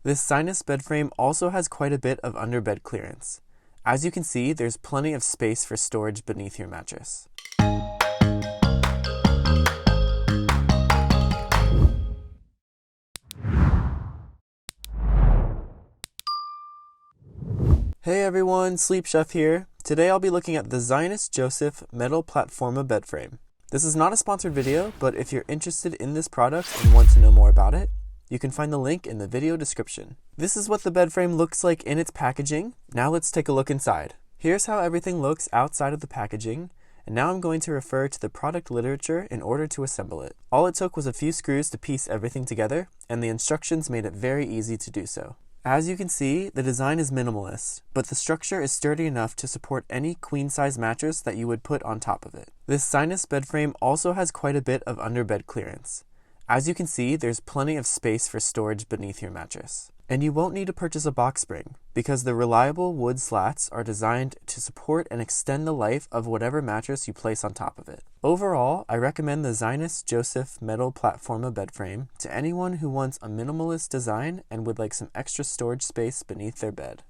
This Zinus bed frame also has quite a bit of underbed clearance. As you can see, there's plenty of space for storage beneath your mattress. Hey everyone, Sleep Chef here. Today I'll be looking at the Zinus Joseph Metal Platforma bed frame. This is not a sponsored video, but if you're interested in this product and want to know more about it, you can find the link in the video description. This is what the bed frame looks like in its packaging. Now let's take a look inside. Here's how everything looks outside of the packaging, and now I'm going to refer to the product literature in order to assemble it. All it took was a few screws to piece everything together, and the instructions made it very easy to do so. As you can see, the design is minimalist, but the structure is sturdy enough to support any queen-size mattress that you would put on top of it. This Zinus bed frame also has quite a bit of underbed clearance. As you can see, there's plenty of space for storage beneath your mattress. And you won't need to purchase a box spring, because the reliable wood slats are designed to support and extend the life of whatever mattress you place on top of it. Overall, I recommend the Zinus Joseph Metal Platforma bed frame to anyone who wants a minimalist design and would like some extra storage space beneath their bed.